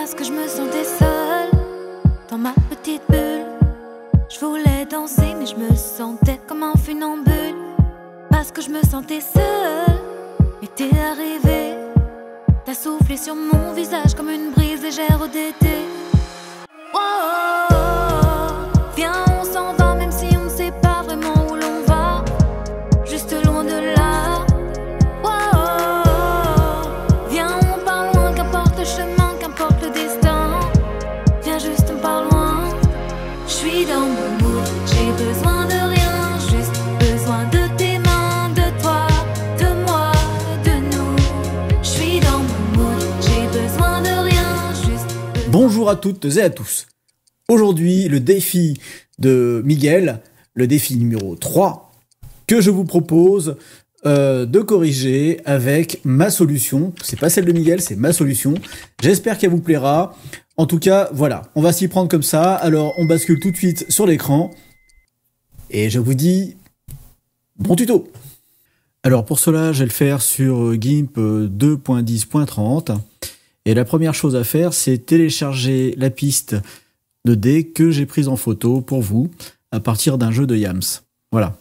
parce que je me sentais seule dans ma petite bulle. Je voulais danser mais je me sentais comme un funambule. Parce que je me sentais seule et t'es arrivé. T'as soufflé sur mon visage comme une brise légère d'été. Oh, viens on s'en va même si on ne sait pas vraiment où l'on va. Juste loin de là. Oh, viens on part loin, qu'importe le chemin, qu'importe le destin. Viens juste on part loin. Je suis dans mon mood, j'ai besoin de rien, juste besoin de tes mains, de toi, de moi, de nous. Je suis dans mon mood, j'ai besoin de rien, juste. Bonjour à toutes et à tous. Aujourd'hui, le défi de Miguel, le défi numéro 3, que je vous propose de corriger avec ma solution. C'est pas celle de Miguel, c'est ma solution. J'espère qu'elle vous plaira. En tout cas, voilà, on va s'y prendre comme ça. Alors, on bascule tout de suite sur l'écran. Et je vous dis, bon tuto. Alors, pour cela, je vais le faire sur GIMP 2.10.30. Et la première chose à faire, c'est télécharger la piste de dés que j'ai prise en photo pour vous à partir d'un jeu de Yams. Voilà.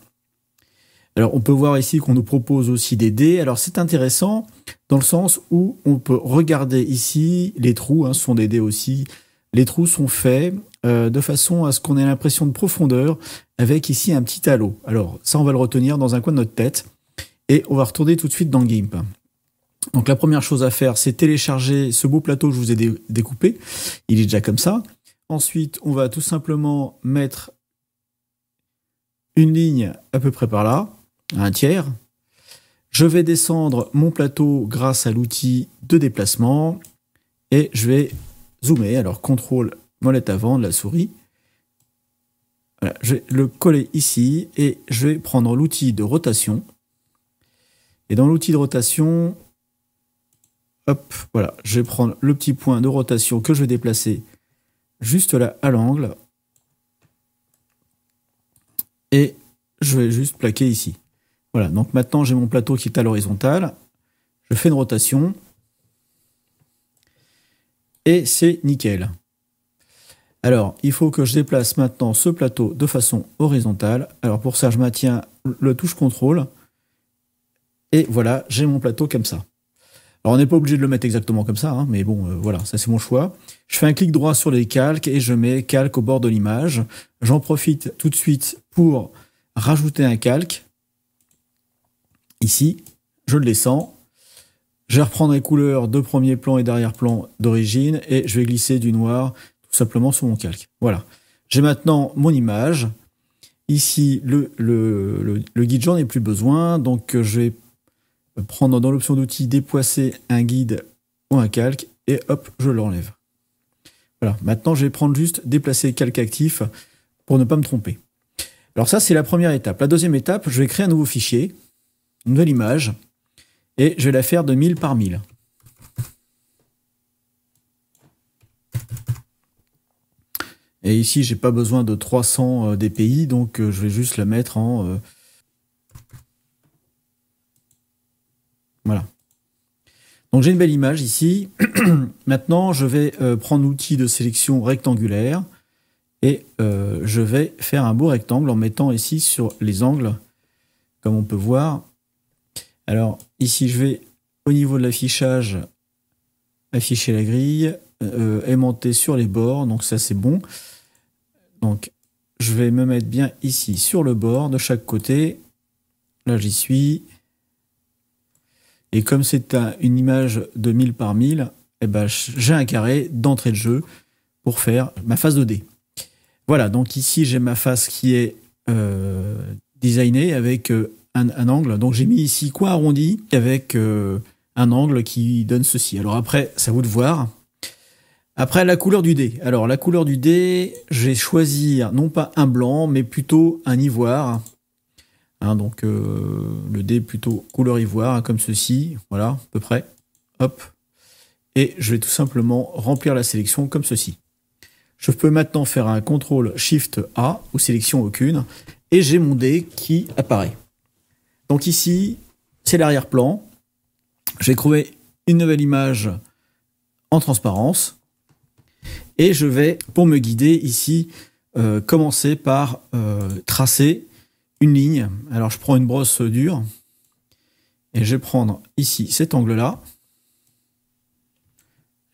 Alors, on peut voir ici qu'on nous propose aussi des dés. Alors, c'est intéressant dans le sens où on peut regarder ici les trous. Ce sont des dés aussi. Les trous sont faits de façon à ce qu'on ait l'impression de profondeur avec ici un petit halo. Alors, ça, on va le retenir dans un coin de notre tête. Et on va retourner tout de suite dans GIMP. Donc, la première chose à faire, c'est télécharger ce beau plateau que je vous ai découpé. Il est déjà comme ça. Ensuite, on va tout simplement mettre une ligne à peu près par là, à un tiers. Je vais descendre mon plateau grâce à l'outil de déplacement et je vais zoomer. Alors, contrôle molette avant de la souris. Voilà, je vais le coller ici et je vais prendre l'outil de rotation. Et dans l'outil de rotation, hop, voilà, je vais prendre le petit point de rotation que je vais déplacer juste là à l'angle. Et je vais juste plaquer ici. Voilà, donc maintenant j'ai mon plateau qui est à l'horizontale. Je fais une rotation. Et c'est nickel. Alors, il faut que je déplace maintenant ce plateau de façon horizontale. Alors pour ça, je maintiens le touche contrôle. Et voilà, j'ai mon plateau comme ça. Alors on n'est pas obligé de le mettre exactement comme ça, mais bon, voilà, ça c'est mon choix. Je fais un clic droit sur les calques et je mets calque au bord de l'image. J'en profite tout de suite pour rajouter un calque. Ici, je le descends. Je vais reprendre les couleurs de premier plan et d'arrière-plan d'origine et je vais glisser du noir tout simplement sur mon calque. Voilà. J'ai maintenant mon image. Ici, le guide, j'en ai plus besoin, donc je vais prendre dans l'option d'outils déplacer un guide ou un calque et hop, je l'enlève. Voilà, maintenant je vais prendre juste déplacer calque actif pour ne pas me tromper. Alors ça, c'est la première étape. La deuxième étape, je vais créer un nouveau fichier, une nouvelle image, et je vais la faire de 1000 par 1000. Et ici, j'ai pas besoin de 300 dpi, donc je vais juste la mettre en... Voilà. Donc j'ai une belle image ici. Maintenant, je vais prendre l'outil de sélection rectangulaire et je vais faire un beau rectangle en mettant ici sur les angles, comme on peut voir. Alors ici, je vais au niveau de l'affichage afficher la grille, aimanter sur les bords, donc ça c'est bon. Donc je vais me mettre bien ici sur le bord de chaque côté. Là j'y suis. Et comme c'est une image de 1000 par 1000, eh ben, j'ai un carré d'entrée de jeu pour faire ma face 2D. Voilà, donc ici j'ai ma face qui est designée avec un angle. Donc j'ai mis ici coin arrondi avec un angle qui donne ceci. Alors après, c'est à vous de voir. Après, la couleur du dé. Alors la couleur du dé, je vais choisir non pas un blanc, mais plutôt un ivoire. Donc le dé plutôt couleur ivoire, comme ceci, voilà, à peu près. Hop. Et je vais tout simplement remplir la sélection comme ceci. Je peux maintenant faire un CTRL SHIFT A ou sélection aucune, et j'ai mon dé qui apparaît. Donc ici, c'est l'arrière-plan. Je vais trouver une nouvelle image en transparence. Et je vais, pour me guider ici, commencer par tracer une ligne. Alors je prends une brosse dure et je vais prendre ici cet angle-là.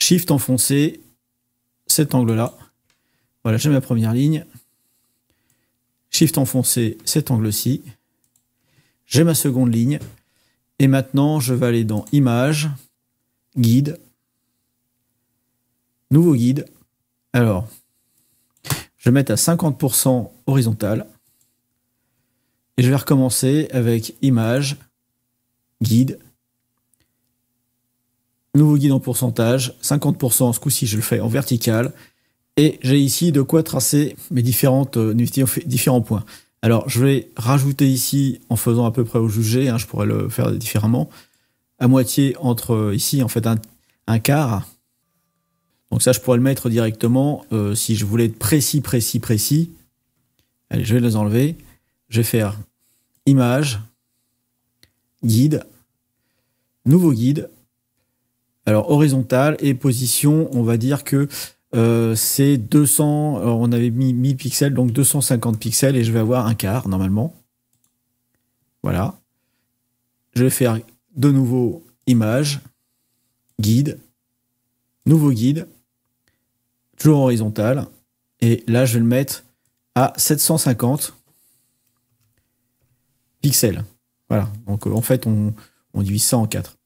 Shift enfoncé, cet angle-là. Voilà, j'ai ma première ligne. Shift enfoncé, cet angle-ci. J'ai ma seconde ligne. Et maintenant, je vais aller dans Images, Guide, Nouveau guide. Alors, je vais mettre à 50% horizontal. Et je vais recommencer avec Images, Guide, Nouveau guide en pourcentage, 50%, ce coup-ci je le fais en vertical. Et j'ai ici de quoi tracer mes différents points. Alors, je vais rajouter ici, en faisant à peu près au jugé, je pourrais le faire différemment, à moitié entre ici, en fait, un quart. Donc ça, je pourrais le mettre directement si je voulais être précis. Allez, je vais les enlever. Je vais faire Image, Guide, Nouveau guide. Alors, horizontal et position, on va dire que c'est 200, alors on avait mis 1000 pixels, donc 250 pixels, et je vais avoir un quart, normalement. Voilà. Je vais faire de nouveau Image, Guide, Nouveau guide, toujours horizontal, et là, je vais le mettre à 750 pixels. Voilà. Donc, en fait, on divise ça en 4.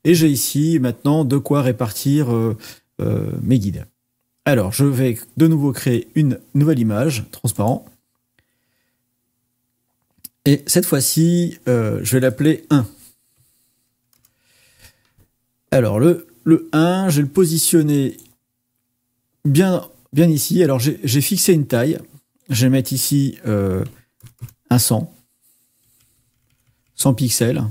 Et j'ai ici, maintenant, de quoi répartir mes guides. Alors, je vais de nouveau créer une nouvelle image, transparent. Et cette fois-ci, je vais l'appeler 1. Alors, le 1, je vais le positionner bien ici. Alors, j'ai fixé une taille. Je vais mettre ici un 100 pixels.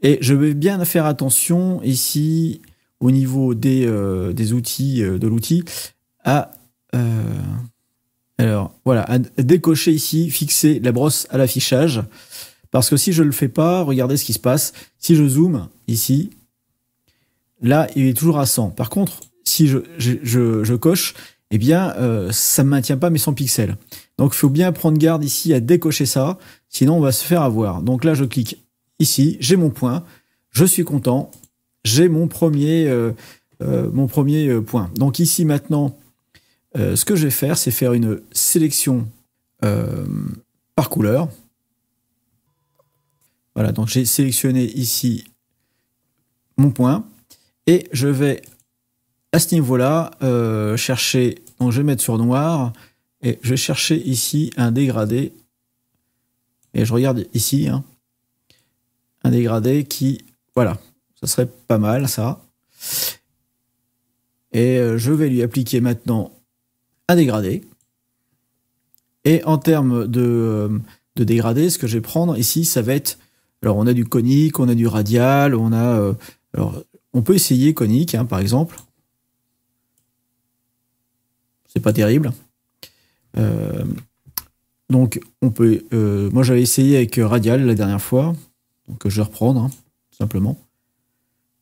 Et je vais bien faire attention ici, au niveau des outils, de l'outil, à décocher ici, fixer la brosse à l'affichage. Parce que si je ne le fais pas, regardez ce qui se passe. Si je zoome ici, là, il est toujours à 100. Par contre, si je coche, eh bien, ça ne maintient pas mes 100 pixels. Donc, il faut bien prendre garde ici à décocher ça. Sinon, on va se faire avoir. Donc là, je clique ici, j'ai mon point. Je suis content. J'ai mon premier point. Donc ici, maintenant, ce que je vais faire, c'est faire une sélection par couleur. Voilà, donc j'ai sélectionné ici mon point. Et je vais, à ce niveau-là, chercher, donc je vais mettre sur noir, et je vais chercher ici un dégradé. Et je regarde ici, un dégradé qui, voilà, ça serait pas mal, ça. Et je vais lui appliquer maintenant un dégradé. Et en termes de dégradé, ce que je vais prendre ici, ça va être, alors on a du conique, on a du radial, on a, alors on peut essayer conique, par exemple. C'est pas terrible. Donc on peut, moi j'avais essayé avec radial la dernière fois, donc je vais reprendre tout simplement.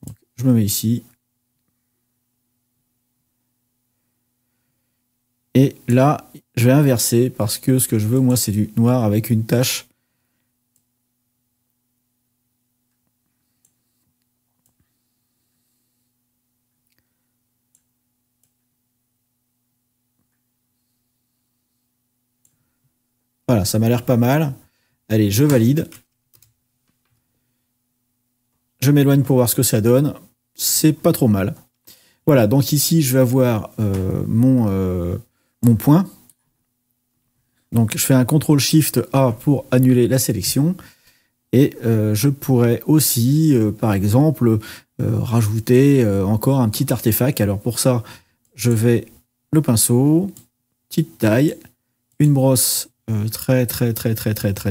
Donc, je me mets ici. Et là, je vais inverser parce que ce que je veux, moi, c'est du noir avec une tache. Voilà, ça m'a l'air pas mal. Allez, je valide. Je m'éloigne pour voir ce que ça donne. C'est pas trop mal. Voilà, donc ici, je vais avoir mon point. Donc, je fais un CTRL-SHIFT-A pour annuler la sélection. Et je pourrais aussi, par exemple, rajouter encore un petit artefact. Alors, pour ça, je vais le pinceau, petite taille, une brosse très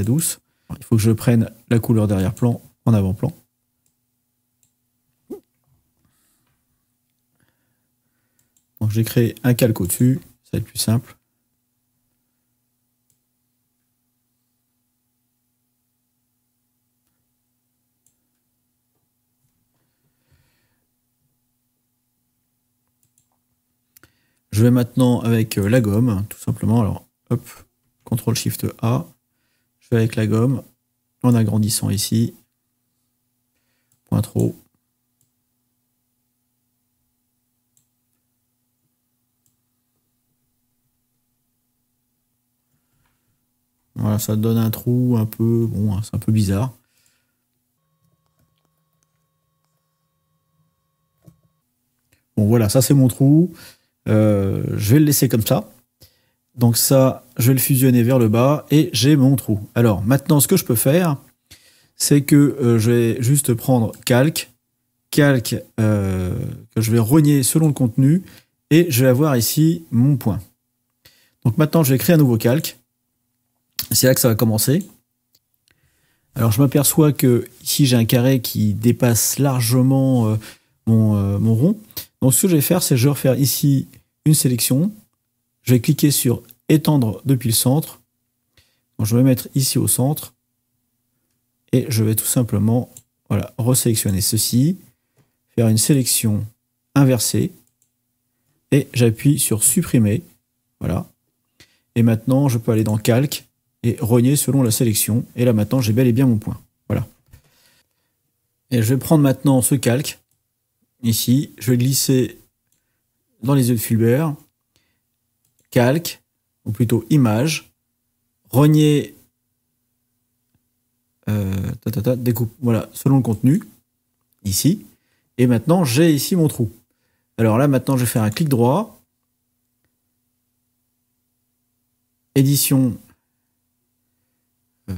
douce. Il faut que je prenne la couleur d'arrière-plan en avant-plan. Donc j'ai créé un calque au-dessus, ça va être plus simple. Je vais maintenant avec la gomme, tout simplement. Alors, hop, CTRL-SHIFT-A. Je vais avec la gomme, en agrandissant ici. Point trop. Voilà, ça donne un trou un peu... Bon, c'est un peu bizarre. Bon, voilà, ça c'est mon trou. Je vais le laisser comme ça. Donc ça, je vais le fusionner vers le bas et j'ai mon trou. Alors, maintenant, ce que je peux faire, c'est que je vais juste prendre calque que je vais rogner selon le contenu et je vais avoir ici mon point. Donc maintenant, je vais créer un nouveau calque. C'est là que ça va commencer. Alors je m'aperçois que ici j'ai un carré qui dépasse largement mon rond. Donc ce que je vais faire, c'est que je vais refaire ici une sélection. Je vais cliquer sur étendre depuis le centre. Donc, je vais mettre ici au centre. Et je vais tout simplement voilà, resélectionner ceci. Faire une sélection inversée. Et j'appuie sur supprimer. Voilà. Et maintenant, je peux aller dans calque et rogner selon la sélection. Et là, maintenant, j'ai bel et bien mon point. Voilà. Et je vais prendre maintenant ce calque. Ici, je vais glisser dans les yeux de Fulbert. Calque, ou plutôt image. Rogner. Découpe. Voilà, selon le contenu. Ici. Et maintenant, j'ai ici mon trou. Alors là, maintenant, je vais faire un clic droit. Édition.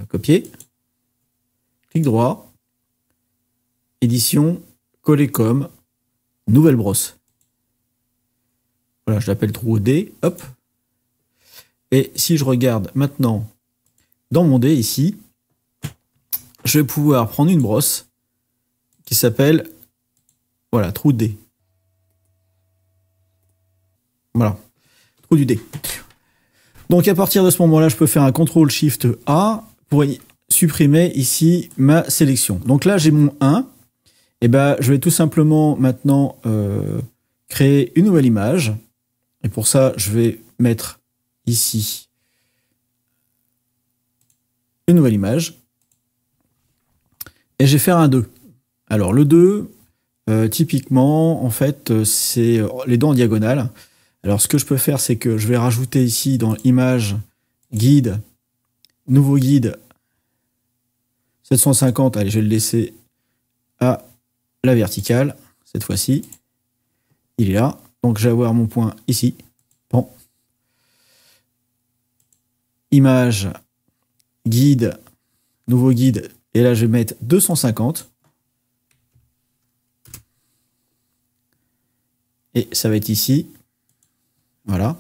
Copier. Clic droit. Édition. Coller comme. Nouvelle brosse. Voilà, je l'appelle trou D. Hop. Et si je regarde maintenant dans mon dé ici, je vais pouvoir prendre une brosse qui s'appelle voilà, trou D. Voilà, trou du D. Donc à partir de ce moment-là, je peux faire un CTRL-SHIFT-A pour supprimer ici ma sélection. Donc là, j'ai mon 1. Et ben, je vais tout simplement maintenant créer une nouvelle image. Et pour ça, je vais mettre ici une nouvelle image. Et je vais faire un 2. Alors le 2, typiquement, en fait, c'est les dents en diagonale. Alors ce que je peux faire, c'est que je vais rajouter ici dans image, guide, nouveau guide, 750. Allez, je vais le laisser à la verticale, cette fois-ci. Il est là. Donc je vais avoir mon point ici. Bon. Image, guide, nouveau guide. Et là, je vais mettre 250. Et ça va être ici. Voilà.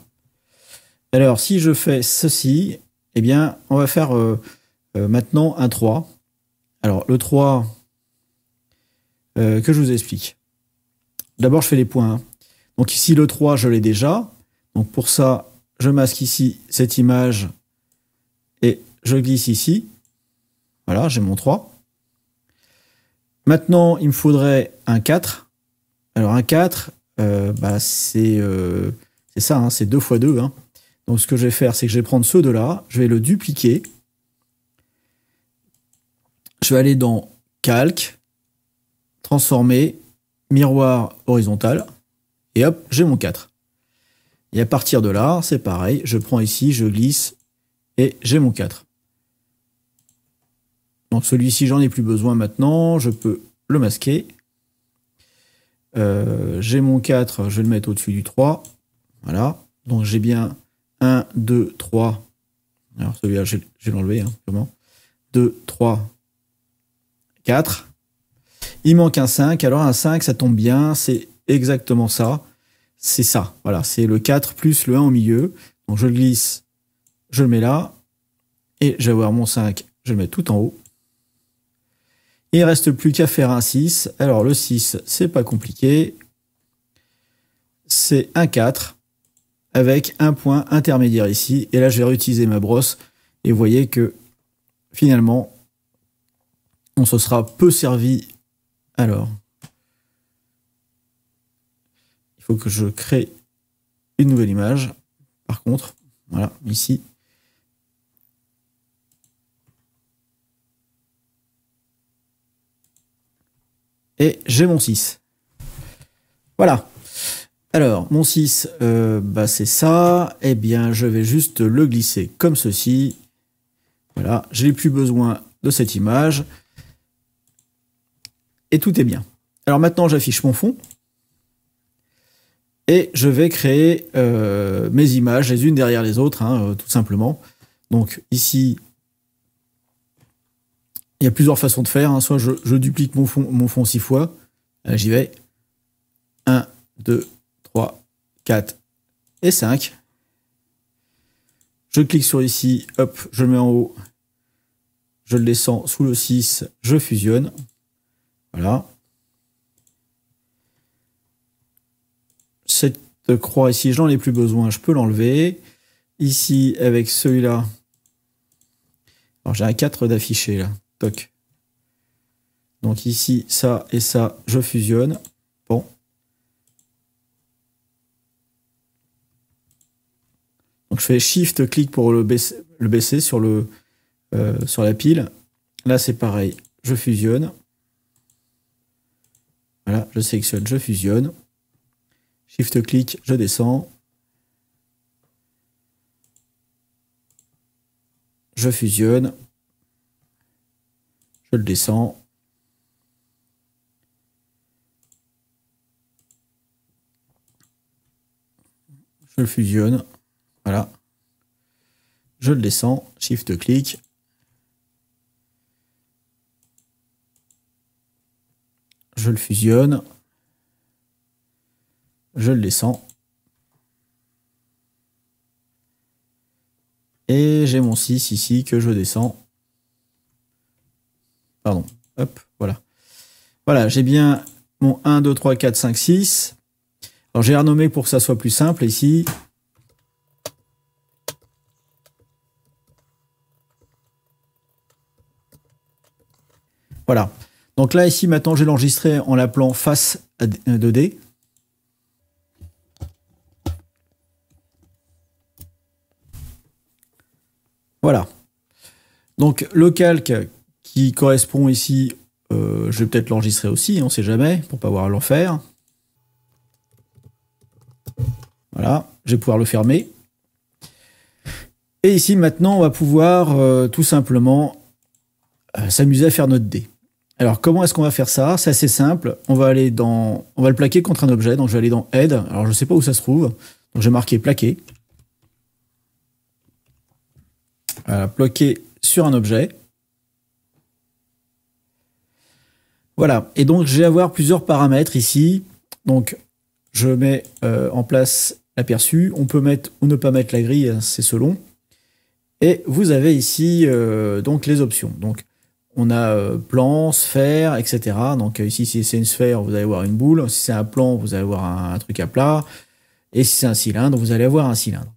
Alors, si je fais ceci, eh bien, on va faire maintenant un 3. Alors, le 3, que je vous explique. D'abord, je fais les points. Hein. Donc ici, le 3, je l'ai déjà. Donc pour ça, je masque ici cette image et je glisse ici. Voilà, j'ai mon 3. Maintenant, il me faudrait un 4. Alors un 4, c'est ça, hein, c'est 2 x 2. Hein. Donc ce que je vais faire, c'est que je vais prendre ce 2-là, je vais le dupliquer. Je vais aller dans calque, transformer, miroir horizontal, et hop, j'ai mon 4. Et à partir de là, c'est pareil, je prends ici, je glisse, et j'ai mon 4. Donc celui-ci, j'en ai plus besoin maintenant, je peux le masquer. J'ai mon 4, je vais le mettre au-dessus du 3. Voilà, donc j'ai bien 1, 2, 3. Alors celui-là, je vais l'enlever, hein, comment 2, 3, 4. Il manque un 5. Alors un 5, ça tombe bien, c'est exactement ça. C'est ça, voilà, c'est le 4 plus le 1 au milieu. Donc je le glisse, je le mets là. Et je vais avoir mon 5, je le mets tout en haut. Il ne reste plus qu'à faire un 6. Alors le 6, c'est pas compliqué. C'est un 4 avec un point intermédiaire ici. Et là, je vais réutiliser ma brosse. Et vous voyez que finalement, on se sera peu servi. Alors, il faut que je crée une nouvelle image. Par contre, voilà, ici. Et j'ai mon 6. Voilà. Alors, mon 6, c'est ça. Eh bien, je vais juste le glisser comme ceci. Voilà, je n'ai plus besoin de cette image. Et tout est bien. Alors maintenant, j'affiche mon fond. Et je vais créer mes images, les unes derrière les autres, hein, tout simplement. Donc ici, il y a plusieurs façons de faire. Hein. Soit je duplique mon fond 6 fois. J'y vais. 1, 2, 3, 4 et 5. Je clique sur ici, hop, je le mets en haut. Je le descends sous le 6, je fusionne. Voilà. Cette croix ici, je n'en ai plus besoin, je peux l'enlever. Ici, avec celui-là. Alors j'ai un 4 d'affiché là. Toc. Donc ici, ça et ça, je fusionne. Bon. Donc je fais Shift, clic pour le baisser sur, sur la pile. Là, c'est pareil. Je fusionne. Voilà, je sélectionne, je fusionne. Shift, clic, je descends. Je fusionne. Je le descends. Je le fusionne. Voilà. Je le descends. Shift, clic. Je le fusionne. Je le descends. Et j'ai mon 6 ici que je descends. Pardon. Hop, voilà. Voilà, j'ai bien mon 1, 2, 3, 4, 5, 6. Alors j'ai renommé pour que ça soit plus simple ici. Voilà. Donc là, ici, maintenant, je vais l'enregistrer en l'appelant face 2D. Voilà. Donc le calque qui correspond ici, je vais peut-être l'enregistrer aussi, on ne sait jamais, pour ne pas avoir à l'enfer. Voilà, je vais pouvoir le fermer. Et ici, maintenant, on va pouvoir tout simplement s'amuser à faire notre dé. Alors, comment est-ce qu'on va faire ça? C'est assez simple. On va le plaquer contre un objet. Donc, je vais aller dans Aide. Alors, je ne sais pas où ça se trouve. Donc, j'ai marqué plaquer. Voilà, plaquer sur un objet. Voilà. Et donc, je vais avoir plusieurs paramètres ici. Donc, je mets en place l'aperçu. On peut mettre ou ne pas mettre la grille, c'est selon. Et vous avez ici donc les options. Donc, on a plan, sphère, etc. Donc ici, si c'est une sphère, vous allez avoir une boule. Si c'est un plan, vous allez avoir un truc à plat. Et si c'est un cylindre, vous allez avoir un cylindre.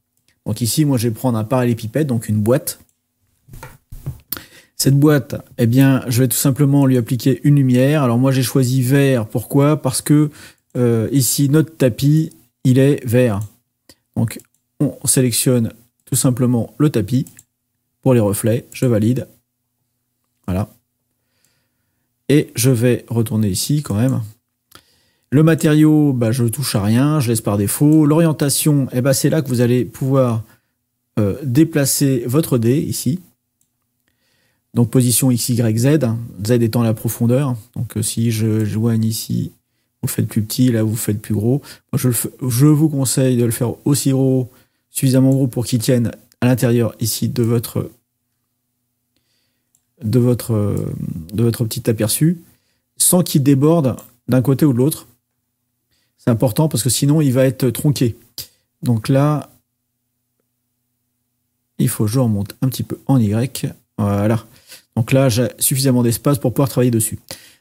Donc ici, moi, je vais prendre un parallélépipède, donc une boîte. Cette boîte, eh bien, je vais tout simplement lui appliquer une lumière. Alors moi, j'ai choisi vert. Pourquoi? Parce que ici, notre tapis, il est vert. Donc, on sélectionne tout simplement le tapis pour les reflets. Je valide. Voilà. Et je vais retourner ici quand même. Le matériau, je ne touche à rien, je laisse par défaut. L'orientation, c'est là que vous allez pouvoir déplacer votre dé ici. Donc position X, Y, Z. Z étant la profondeur. Donc si je joigne ici, vous faites plus petit, là vous faites plus gros. Moi, je vous conseille de le faire aussi gros, suffisamment gros pour qu'il tienne à l'intérieur ici de votre petit aperçu, sans qu'il déborde d'un côté ou de l'autre. C'est important parce que sinon il va être tronqué. Donc là, il faut que je remonte un petit peu en Y. Voilà. Donc là, j'ai suffisamment d'espace pour pouvoir travailler dessus.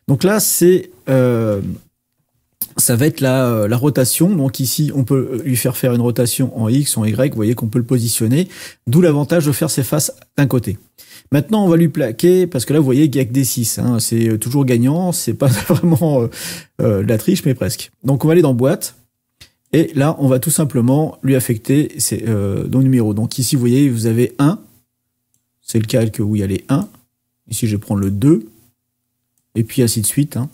Donc là, ça va être la rotation. Donc ici, on peut lui faire une rotation en X, en Y. Vous voyez qu'on peut le positionner. D'où l'avantage de faire ses faces d'un côté. Maintenant, on va lui plaquer, parce que là, vous voyez qu'il n'y a que des 6. Hein, c'est toujours gagnant. C'est pas vraiment de la triche, mais presque. Donc, on va aller dans Boîte. Et là, on va tout simplement lui affecter nos numéros. Donc ici, vous voyez, vous avez 1. C'est le calque où il y a les 1. Ici, je vais prendre le 2. Et puis ainsi de suite. Hein.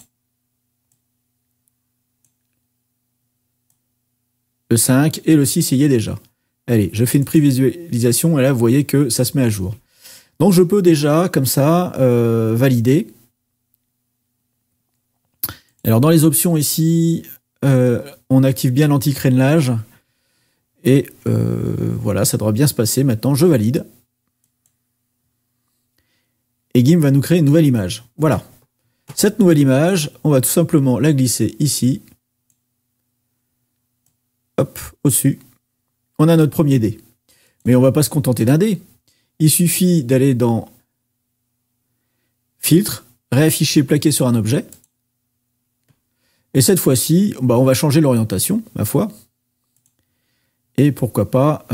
Le 5 et le 6 il y est déjà. Allez, je fais une prévisualisation et là, vous voyez que ça se met à jour. Donc, je peux déjà, comme ça, valider. Alors, dans les options ici, on active bien l'anti-crénelage. Et voilà, ça devrait bien se passer. Maintenant, je valide. Et GIMP va nous créer une nouvelle image. Voilà. Cette nouvelle image, on va tout simplement la glisser ici. Hop, au-dessus. On a notre premier dé. Mais on ne va pas se contenter d'un dé. Il suffit d'aller dans Filtre, réafficher plaqué sur un objet. Et cette fois-ci, on va changer l'orientation, ma foi. Et pourquoi pas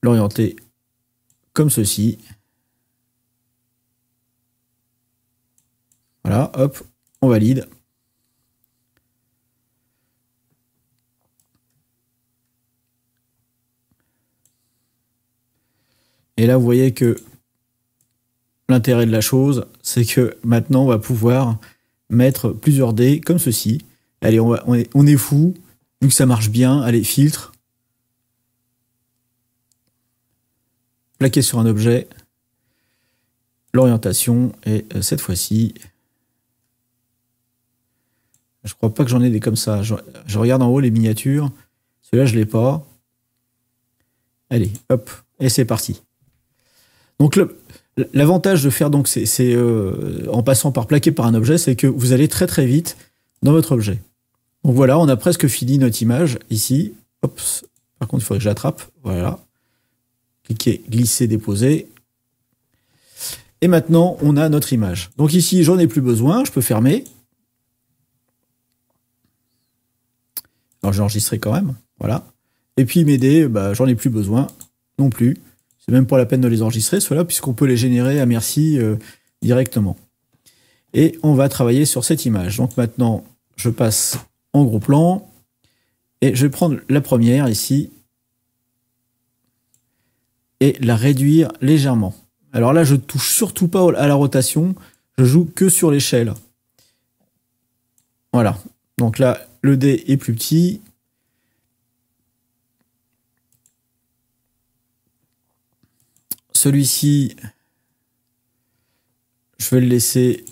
l'orienter comme ceci. Voilà, hop, on valide. Et là, vous voyez que l'intérêt de la chose, c'est que maintenant, on va pouvoir mettre plusieurs dés comme ceci. Allez, on est fou, vu que ça marche bien. Allez, filtre. Plaquer sur un objet. L'orientation. Et cette fois-ci, je crois pas que j'en ai des comme ça. Je regarde en haut les miniatures. Celui-là, je l'ai pas. Allez, hop, et c'est parti. Donc, l'avantage de faire donc en passant par plaquer par un objet, c'est que vous allez très très vite dans votre objet. Donc voilà, on a presque fini notre image ici. Hop, par contre, il faudrait que je l'attrape. Voilà. Cliquez, glisser, déposer. Et maintenant, on a notre image. Donc ici, j'en ai plus besoin. Je peux fermer. Alors, j'ai enregistré quand même. Voilà. Et puis, mes dés, j'en ai plus besoin non plus. C'est même pas la peine de les enregistrer, ceux-là, puisqu'on peut les générer à merci directement. Et on va travailler sur cette image. Donc maintenant, je passe en gros plan. Et je vais prendre la première ici. Et la réduire légèrement. Alors là, je ne touche surtout pas à la rotation. Je joue que sur l'échelle. Voilà. Donc là, le dé est plus petit. Celui-ci, je vais le laisser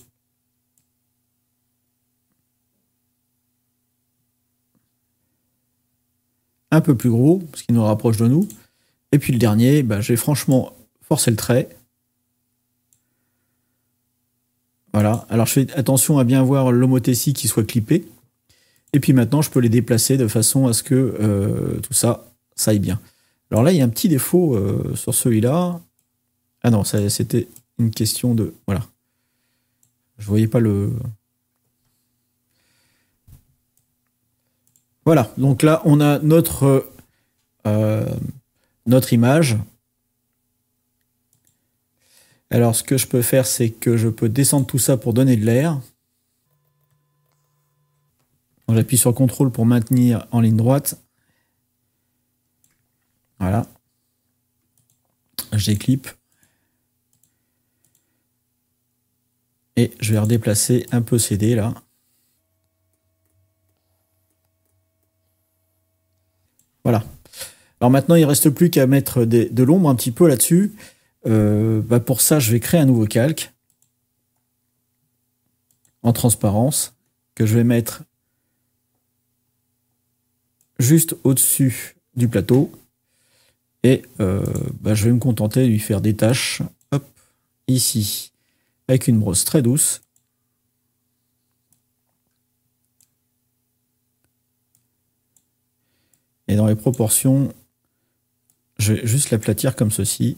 un peu plus gros, parce qu'il nous rapproche de nous. Et puis le dernier, je vais franchement forcer le trait. Voilà. Alors je fais attention à bien voir l'homothétie qui soit clippée. Et puis maintenant, je peux les déplacer de façon à ce que tout ça aille bien. Alors là, il y a un petit défaut sur celui-là. Ah non, c'était une question de... Voilà. Je voyais pas le... Voilà. Donc là, on a notre image. Alors, ce que je peux faire, c'est que je peux descendre tout ça pour donner de l'air. J'appuie sur CTRL pour maintenir en ligne droite. Voilà. Je déclippe. Et je vais redéplacer un peu ces dés là. Voilà. Alors maintenant, il ne reste plus qu'à mettre de l'ombre un petit peu là-dessus. Pour ça, je vais créer un nouveau calque en transparence que je vais mettre juste au-dessus du plateau. Et je vais me contenter de lui faire des taches. Hop, ici. Avec une brosse très douce. Et dans les proportions, je vais juste l'aplatir comme ceci.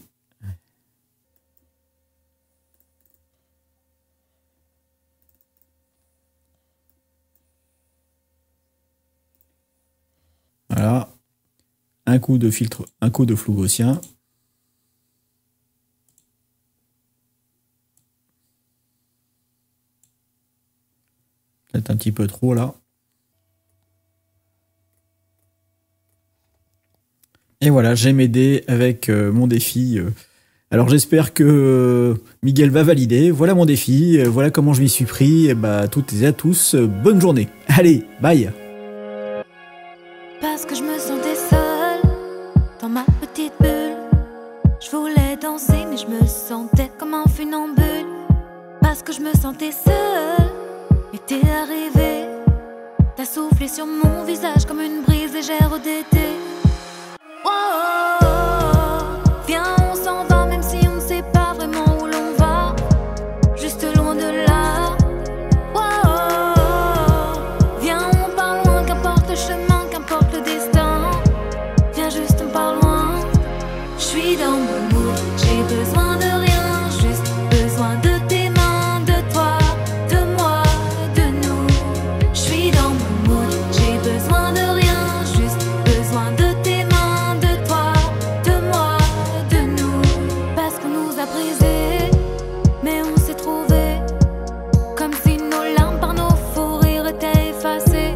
Voilà. Un coup de filtre, un coup de flou gaussien. Peut-être un petit peu trop là. Et voilà, j'aime aider avec mon défi. Alors j'espère que Miguel va valider. Voilà mon défi, voilà comment je m'y suis pris. Et bah, toutes et à tous, bonne journée. Allez, bye. Parce que je me sentais seule dans ma petite bulle. Je voulais danser mais je me sentais comme un funambule. Parce que je me sentais seule et t'es arrivé. T'as soufflé sur mon visage comme une brise légère d'été. Oh, viens on s'en va même si on ne sait pas vraiment où l'on va. Juste loin de là. Oh, viens on part loin, qu'importe le chemin, qu'importe le destin. Viens juste on part loin. Je suis dans mon mood, j'ai besoin de rien, juste besoin de tes mains, de toi, de moi, de nous. Je suis dans mon mood, j'ai besoin de rien, juste besoin de tes mains, de toi, de moi, de nous. Parce qu'on nous a brisés, mais on s'est trouvés. Comme si nos larmes par nos fous rires étaient effacées.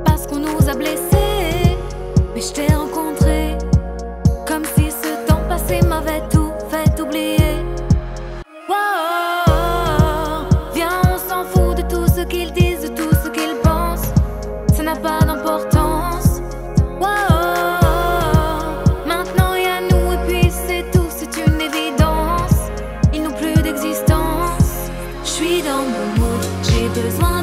Parce qu'on nous a blessés, mais je t'ai rencontré. Comme si ce temps passé m'avait tout fait oublier. Wow, viens on s'en fout de tout ce qu'ils disent, de tout ce qu'ils pensent. Ça n'a pas d'importance. Wow, maintenant y a nous et puis c'est tout, c'est une évidence. Ils n'ont plus d'existence. Je suis dans mon mood, j'ai besoin